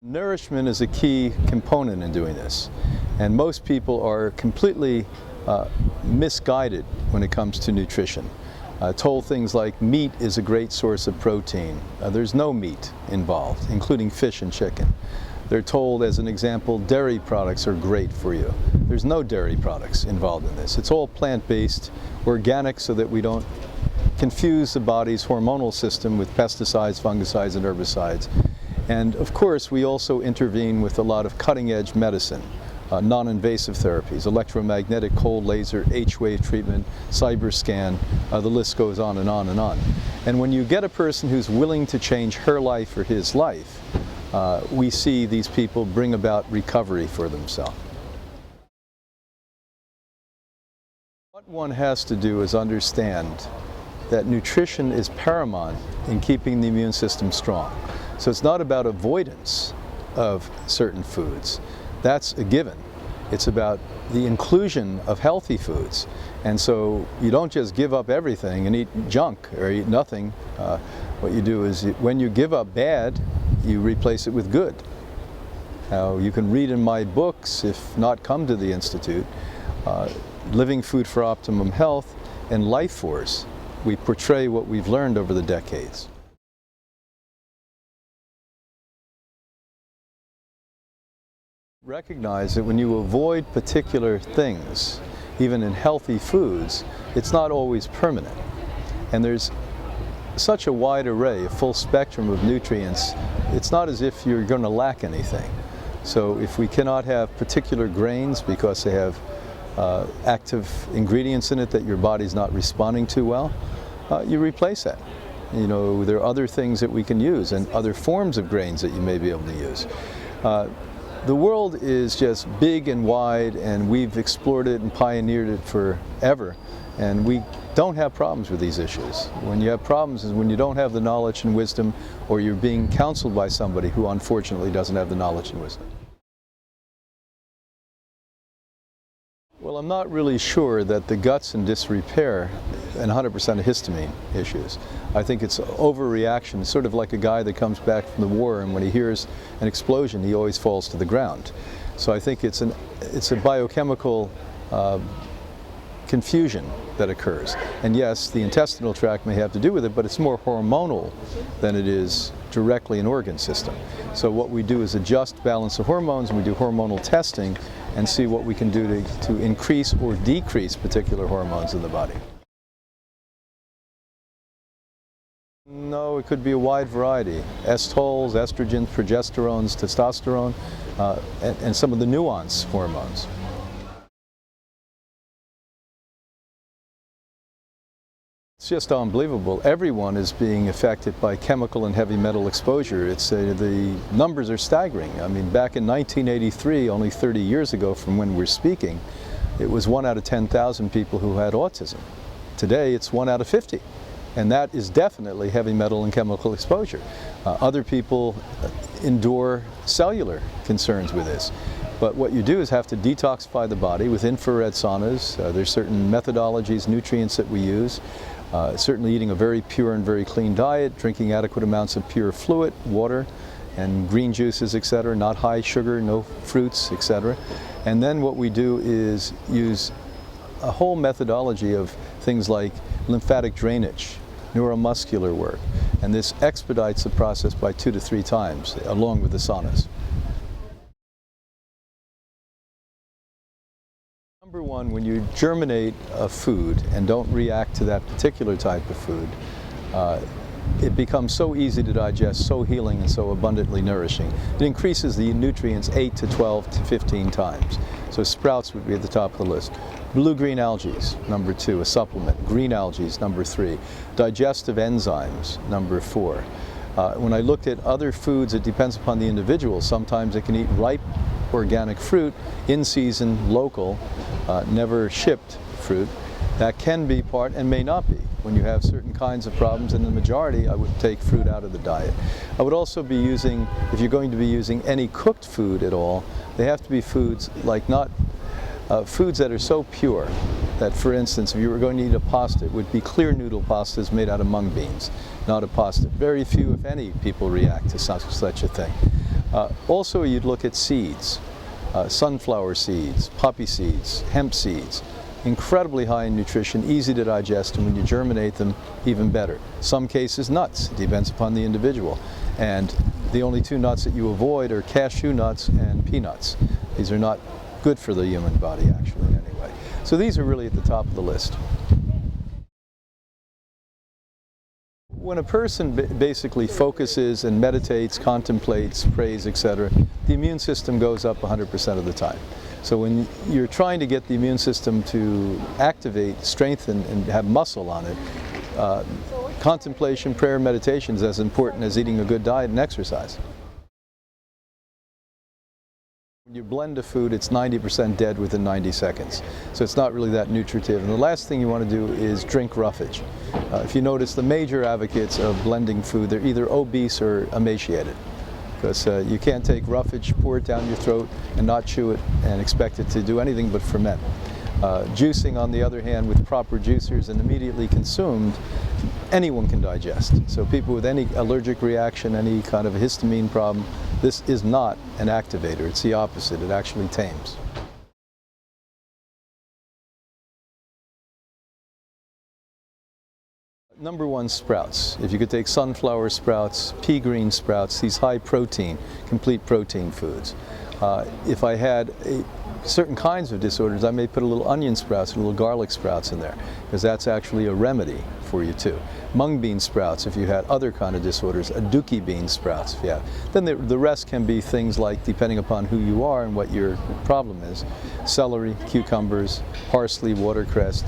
Nourishment is a key component in doing this, and most people are completely misguided when it comes to nutrition. Told things like meat is a great source of protein. There's no meat involved, including fish and chicken. They're told, as an example, dairy products are great for you. There's no dairy products involved in this. It's all plant-based, organic, so that we don't confuse the body's hormonal system with pesticides, fungicides, and herbicides. And of course, we also intervene with a lot of cutting-edge medicine, non-invasive therapies, electromagnetic, cold laser, H-wave treatment, cyber scan, the list goes on and on and on. And when you get a person who's willing to change her life or his life, we see these people bring about recovery for themselves. What one has to do is understand that nutrition is paramount in keeping the immune system strong. So it's not about avoidance of certain foods. That's a given. It's about the inclusion of healthy foods. And so you don't just give up everything and eat junk or eat nothing. What you do is when you give up bad, you replace it with good. Now, you can read in my books, if not come to the Institute, Living Food for Optimum Health and Life Force. We portray what we've learned over the decades. Recognize that when you avoid particular things, even in healthy foods, it's not always permanent. And there's such a wide array, a full spectrum of nutrients, it's not as if you're going to lack anything. So if we cannot have particular grains because they have active ingredients in it that your body's not responding to well, you replace that. You know, there are other things that we can use and other forms of grains that you may be able to use. The world is just big and wide, and we've explored it and pioneered it forever, and we don't have problems with these issues. When you have problems is when you don't have the knowledge and wisdom, or you're being counseled by somebody who unfortunately doesn't have the knowledge and wisdom. Well, I'm not really sure that the gut's in disrepair and 100% of histamine issues. I think it's overreaction. It's sort of like a guy that comes back from the war, and when he hears an explosion, he always falls to the ground. So I think it's a biochemical confusion that occurs. And yes, the intestinal tract may have to do with it, but it's more hormonal than it is directly an organ system. So what we do is adjust balance of hormones, and we do hormonal testing and see what we can do to increase or decrease particular hormones in the body. No, it could be a wide variety. Esters, estrogens, progesterones, testosterone, and some of the nuance hormones. It's just unbelievable. Everyone is being affected by chemical and heavy metal exposure. The numbers are staggering. I mean, back in 1983, only 30 years ago from when we're speaking, it was 1 out of 10,000 people who had autism. Today, it's 1 out of 50. And that is definitely heavy metal and chemical exposure. Other people endure cellular concerns with this. But what you do is have to detoxify the body with infrared saunas. There's certain methodologies, nutrients that we use. Certainly eating a very pure and very clean diet, drinking adequate amounts of pure fluid, water, and green juices, etc., not high sugar, no fruits, etc. And then what we do is use a whole methodology of things like lymphatic drainage, neuromuscular work, and this expedites the process by 2 to 3 times, along with the saunas. Number one, when you germinate a food and don't react to that particular type of food, it becomes so easy to digest, so healing, and so abundantly nourishing. It increases the nutrients 8 to 12 to 15 times. So sprouts would be at the top of the list. Blue-green algae, number 2, a supplement. Green algae, number 3. Digestive enzymes, number 4. When I looked at other foods, it depends upon the individual. Sometimes they can eat ripe organic fruit, in season, local, never shipped fruit. That can be part and may not be. When you have certain kinds of problems, in the majority, I would take fruit out of the diet. I would also be using, if you're going to be using any cooked food at all, they have to be foods like foods that are so pure that, for instance, if you were going to eat a pasta, it would be clear noodle pastas made out of mung beans, not a pasta. Very few, if any, people react to such a thing. Also, you'd look at seeds, sunflower seeds, poppy seeds, hemp seeds. Incredibly high in nutrition, easy to digest, and when you germinate them, even better. Some cases, nuts. It depends upon the individual. And the only two nuts that you avoid are cashew nuts and peanuts. These are not good for the human body, actually, anyway. So these are really at the top of the list. When a person basically focuses and meditates, contemplates, prays, etc., the immune system goes up 100% of the time. So when you're trying to get the immune system to activate, strengthen, and have muscle on it, contemplation, prayer, meditation is as important as eating a good diet and exercise. When you blend a food, it's 90% dead within 90 seconds. So it's not really that nutritive. And the last thing you want to do is drink roughage. If you notice, the major advocates of blending food, they're either obese or emaciated. Because you can't take roughage, pour it down your throat, and not chew it and expect it to do anything but ferment. Juicing, on the other hand, with proper juicers and immediately consumed, anyone can digest. So people with any allergic reaction, any kind of a histamine problem, this is not an activator. It's the opposite. It actually tames. Number one, sprouts. If you could take sunflower sprouts, pea green sprouts, these high protein, complete protein foods. If I had certain kinds of disorders, I may put a little onion sprouts, a little garlic sprouts in there, because that's actually a remedy for you too. Mung bean sprouts if you had other kind of disorders, aduki bean sprouts if you have. Then the rest can be things like, depending upon who you are and what your problem is, celery, cucumbers, parsley, watercress,